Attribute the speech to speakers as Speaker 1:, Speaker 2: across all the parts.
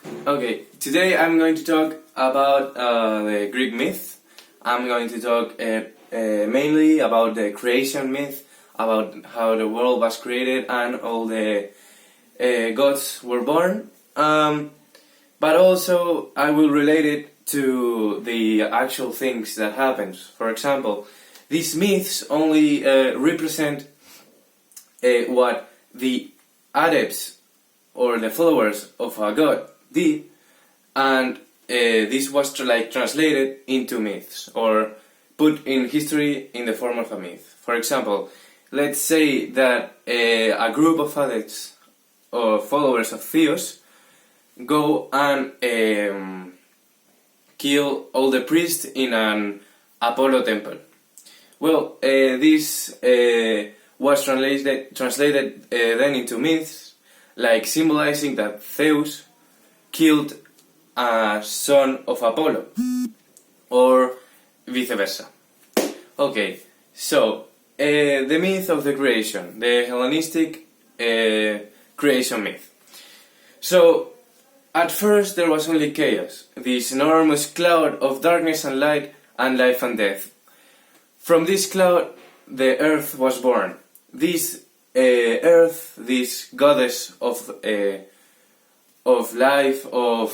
Speaker 1: Okay, today I'm going to talk about the Greek myth. I'm going to talk mainly about the creation myth, about how the world was created and all the gods were born. But also I will relate it to the actual things that happened. For example, these myths only represent what the adepts or the followers of a god did, and this was translated into myths or put in history in the form of a myth. For example, let's say that a group of adepts or followers of Theos go and kill all the priests in an Apollo temple. Well, this was translated then into myths, like symbolizing that Zeus killed a son of Apollo, or vice versa. Okay, so the myth of the creation, the Hellenistic creation myth. So, at first there was only chaos, this enormous cloud of darkness and light and life and death. From this cloud, the earth was born. This earth, this goddess of life, of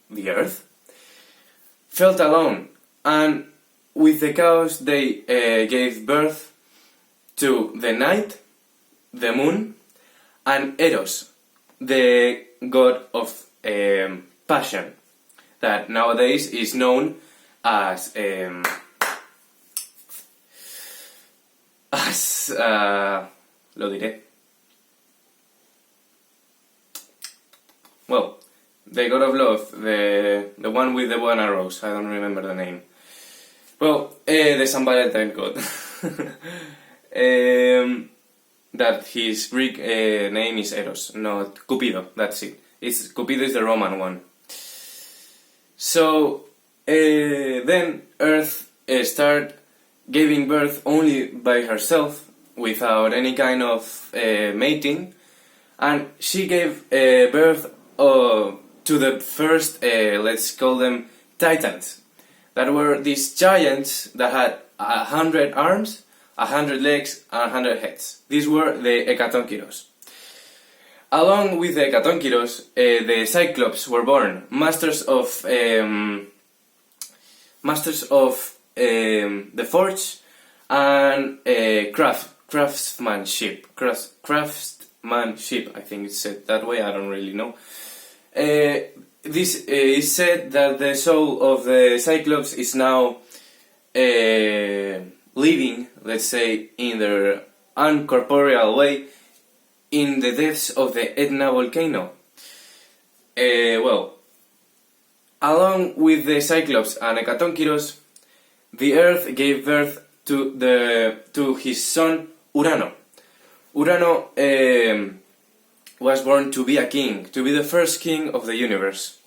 Speaker 1: the earth, felt alone, and with the chaos they gave birth to the night, the moon, and Eros, the god of passion, that nowadays is known as lo diré. Well, the god of love, the one with the bow and arrows, I don't remember the name. Well, the San Valentine god. That his Greek name is Eros, not Cupido, that's it. Cupido is the Roman one. So, then Earth started giving birth only by herself, without any kind of mating, and she gave birth to the first, let's call them Titans, that were these giants that had 100 arms, 100 legs, and 100 heads. These were the Hecatonchires. Along with the Hecatonchires, the Cyclops were born, masters of the forge and craftsmanship, I think it's said that way, I don't really know. This is said that the soul of the Cyclops is now living, let's say, in their uncorporeal way in the depths of the Etna volcano. Well, along with the Cyclops and Hecatonchires, the Earth gave birth to his son Urano. Urano was born to be a king, to be the first king of the universe.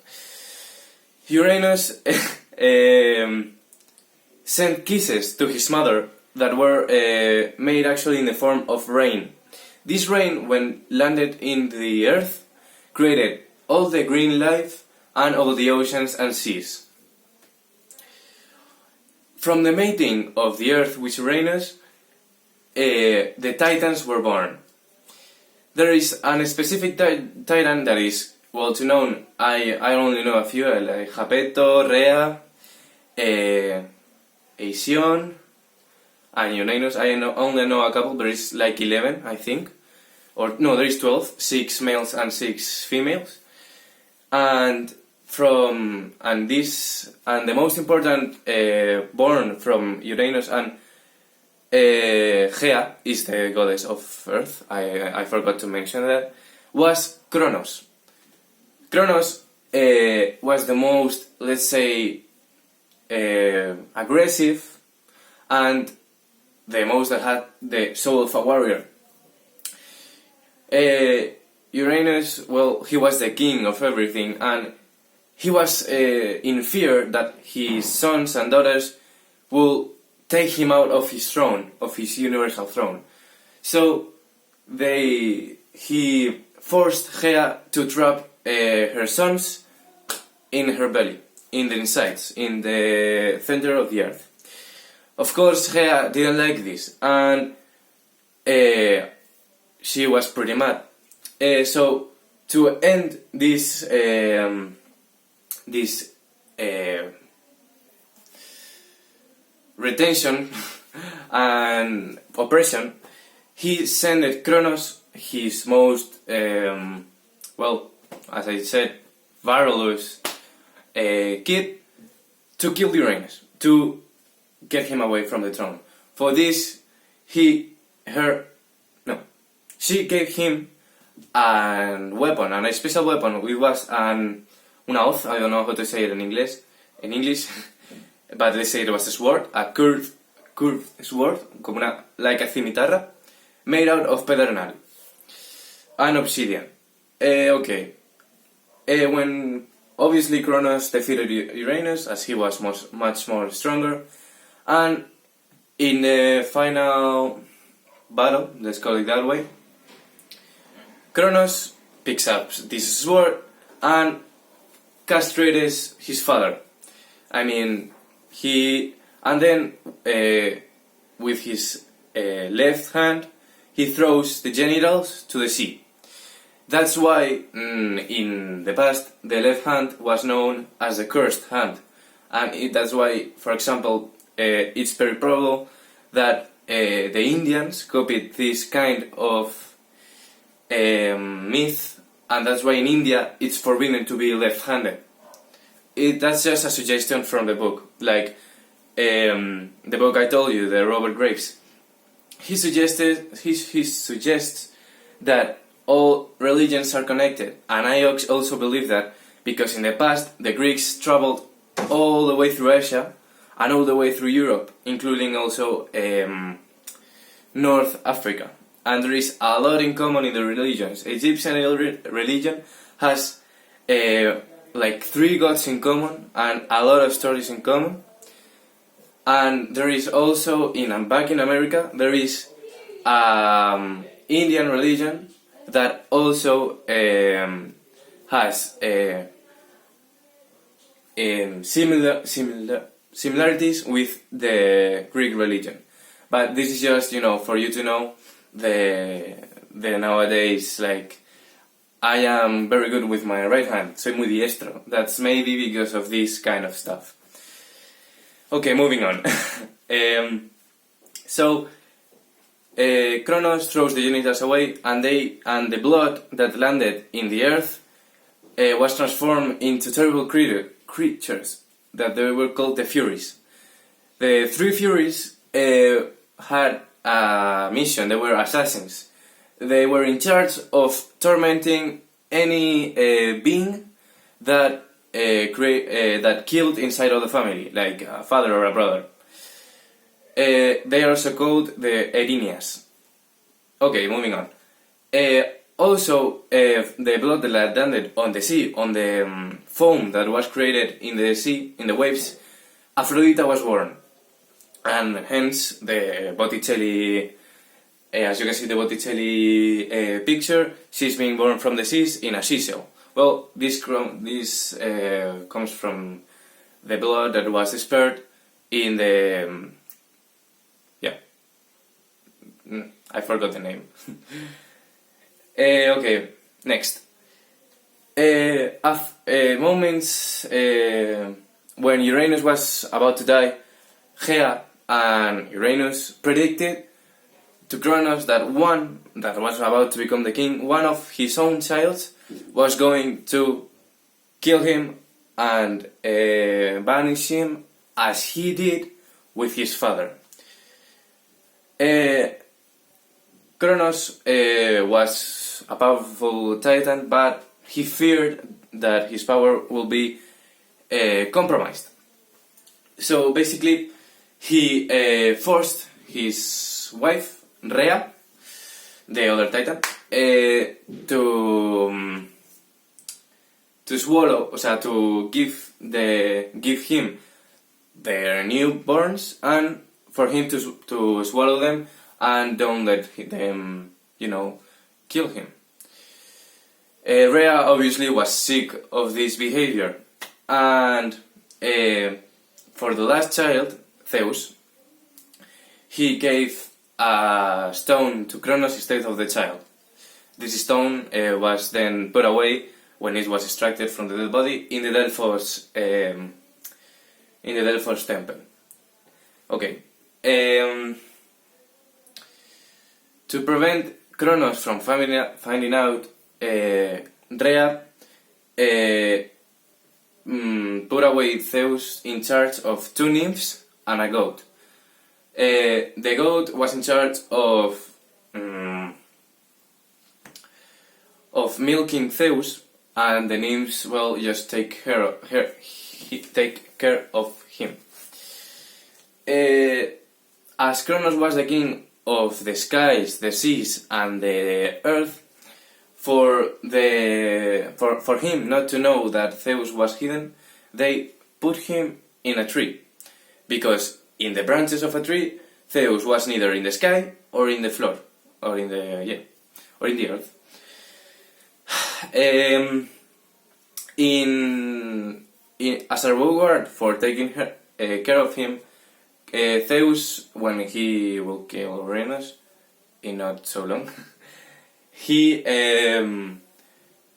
Speaker 1: Uranus sent kisses to his mother that were made actually in the form of rain. This rain, when landed in the Earth, created all the green life and all the oceans and seas. From the mating of the Earth with Uranus, the Titans were born. There is a specific Titan that is well to known. I only know a few, like Japeto, Rhea, Aesion, and Uranus. I only know a couple, there is like 11, I think. Or no, there is 12, 6 males and 6 females. And the most important born from Uranus and Gea is the goddess of Earth, I forgot to mention that, was Kronos. Kronos was the most, let's say, aggressive and the most that had the soul of a warrior. Uranus, well, he was the king of everything, and he was in fear that his sons and daughters will take him out of his throne, of his universal throne. So he forced Hea to trap her sons in her belly, in the insides, in the center of the earth. Of course, Hea didn't like this, and she was pretty mad. So to end this retention and oppression, he sent Kronos, his most well, as I said, virulous kid, to kill Uranus, to get him away from the throne. For this, she gave him a weapon, and a special weapon. It was una hoz, I don't know how to say it in English, but let's say it was a sword, a curved sword, like a cimitarra, made out of pedernal and obsidian. When obviously Kronos defeated Uranus, as he was much more stronger, and in the final battle, let's call it that way, Kronos picks up this sword and castrates his father. And then with his left hand, he throws the genitals to the sea. That's why in the past the left hand was known as the cursed hand, and that's why, for example, it's very probable that the Indians copied this kind of myth, and that's why in India it's forbidden to be left-handed. That's just a suggestion from the book, like the book I told you, the Robert Graves. He suggests that all religions are connected, and I also believe that, because in the past the Greeks traveled all the way through Asia and all the way through Europe, including also North Africa. And there is a lot in common in the religions. Egyptian religion has like 3 gods in common and a lot of stories in common. And there is also, back in America, there is Indian religion that also has similarities with the Greek religion. But this is just, for you to know the nowadays, like, I am very good with my right hand, soy muy diestro. That's maybe because of this kind of stuff. Okay, moving on. Kronos throws the genitals away, and the blood that landed in the earth was transformed into terrible creatures that they were called the Furies. The 3 Furies had a mission. They were assassins. They were in charge of tormenting any being that killed inside of the family, like a father or a brother. They are also called the Erinias. Okay, moving on. Also, the blood that landed on the sea, on the foam that was created in the sea, in the waves, Aphrodite was born. And hence the Botticelli, as you can see the Botticelli picture, she's being born from the seas in a seashell. Well, this comes from the blood that was spared in the... I forgot the name. Okay, next. Moments when Uranus was about to die, Hea and Uranus predicted to Kronos that one that was about to become the king, one of his own child, was going to kill him and banish him, as he did with his father. Kronos was a powerful titan, but he feared that his power will be compromised. So basically, he forced his wife, Rhea, the other titan, to swallow, to give him their newborns, and for him to swallow them and don't let them, kill him. Rhea obviously was sick of this behavior, and for the last child, Zeus, he gave a stone to Kronos instead of the child. This stone was then put away when it was extracted from the dead body in the Delphos temple. Okay. To prevent Kronos from finding out, Rhea put away Zeus in charge of 2 nymphs and a goat. The goat was in charge of milking Zeus, and the nymphs will just take care of him. As Kronos was the king of the skies, the seas, and the earth, for him not to know that Zeus was hidden, they put him in a tree, because in the branches of a tree, Zeus was neither in the sky or in the floor, or in the earth. As a reward for taking care of him, Zeus, when he will kill Uranus in not so long, he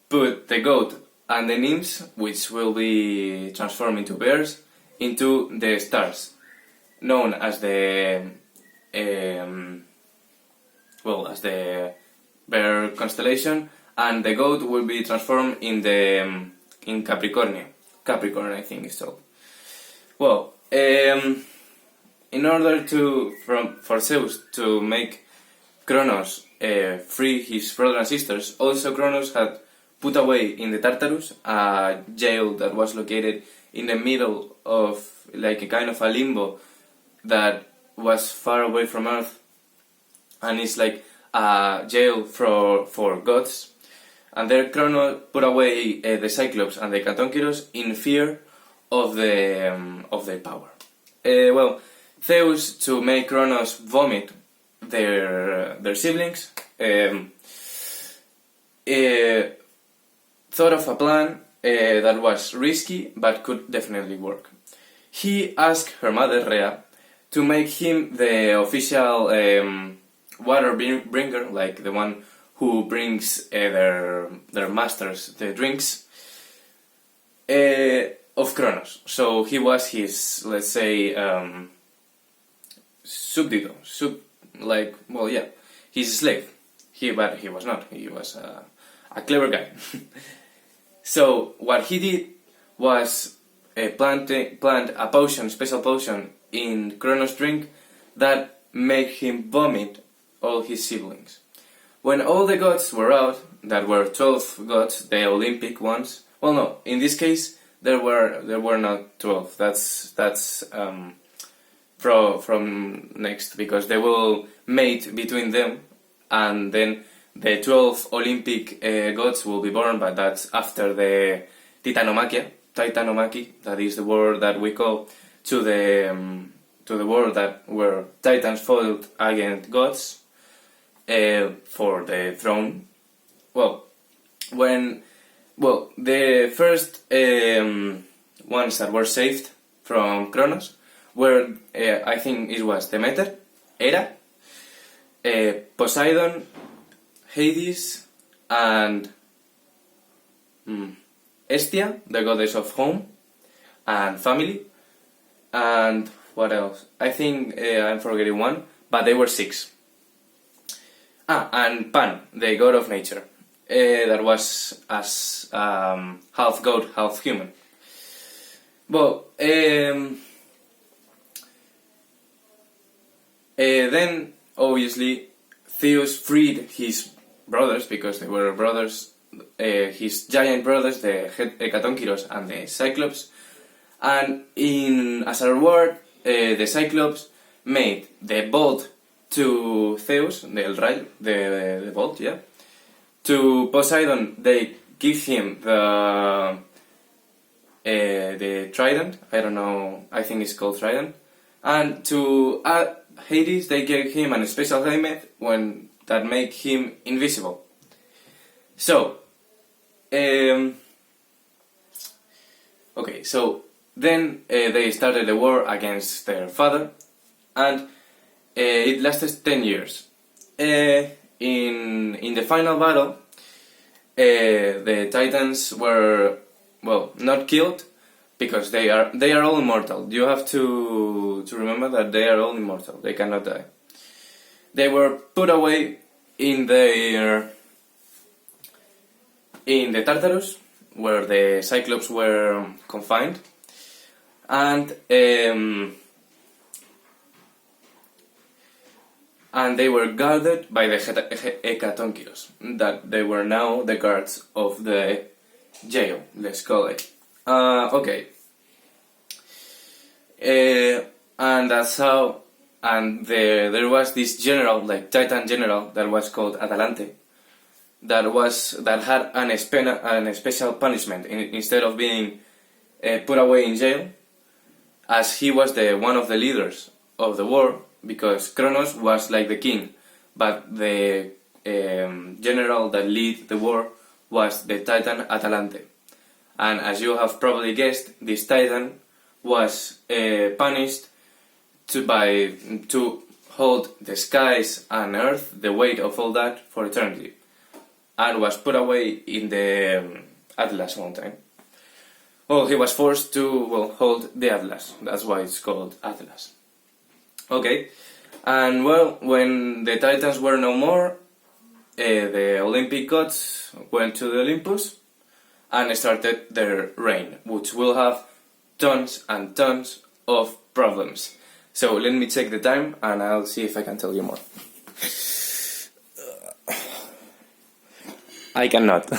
Speaker 1: put the goat and the nymphs, which will be transformed into bears, into the stars, known as the bear constellation, and the goat will be transformed in Capricorn, I think it's called. Well, in order for Zeus to make Kronos free his brother and sisters, also Kronos had put away in the Tartarus a jail that was located in the middle of like a kind of a limbo that was far away from Earth, and it's like a jail for gods. And there Kronos put away the Cyclops and the Catonkyros in fear of their power. Zeus, to make Kronos vomit their siblings, thought of a plan that was risky but could definitely work. He asked her mother Rhea to make him the official water bringer, like the one who brings their masters the drinks, of Kronos. So he was his, let's say, súbdito, his slave. But he was not. He was a clever guy. So what he did was plant a potion, special potion, in Kronos' drink that made him vomit all his siblings. When all the gods were out, that were 12 gods, the Olympic ones. Well, no, in this case there were not 12. That's from next, because they will mate between them, and then the 12 Olympic gods will be born, but that's after the Titanomachy. That is the word that we call to the world that where Titans fought against gods for the throne. The first ones that were saved from Kronos were, I think it was Demeter, Hera, Poseidon, Hades, and Hestia, the goddess of home and family, and what else? I think I'm forgetting one, but they were 6. And Pan, the god of nature, that was as half god, half human. Then obviously Zeus freed his brothers, because they were brothers, his giant brothers, the Catonkyros and the Cyclops, and as a reward, the Cyclops made the bolt to Zeus, the bolt, yeah. To Poseidon, they give him the trident. I don't know. I think it's called trident. And to Hades, they gave him a special helmet that make him invisible. So, Okay, so then they started a war against their father, and it lasted 10 years. In the final battle, the Titans were, well, not killed, because they are all immortal. You have to remember that they are all immortal. They cannot die. They were put away in the Tartarus, where the Cyclops were confined, and they were guarded by the Hecatonchires, that they were now the guards of the jail, let's call it. Okay. And that's how, and there was this general, like Titan general, that was called Atalante, that had an special punishment instead of being put away in jail, as he was one of the leaders of the war, because Kronos was like the king, but the general that led the war was the Titan Atalante. And as you have probably guessed, this Titan was punished to hold the skies and earth, the weight of all that, for eternity, and was put away in the Atlas mountain. Well, he was forced to hold the Atlas. That's why it's called Atlas. Okay, and well, when the Titans were no more, the Olympic gods went to the Olympus and started their reign, which will have tons and tons of problems. So let me check the time and I'll see if I can tell you more. I cannot.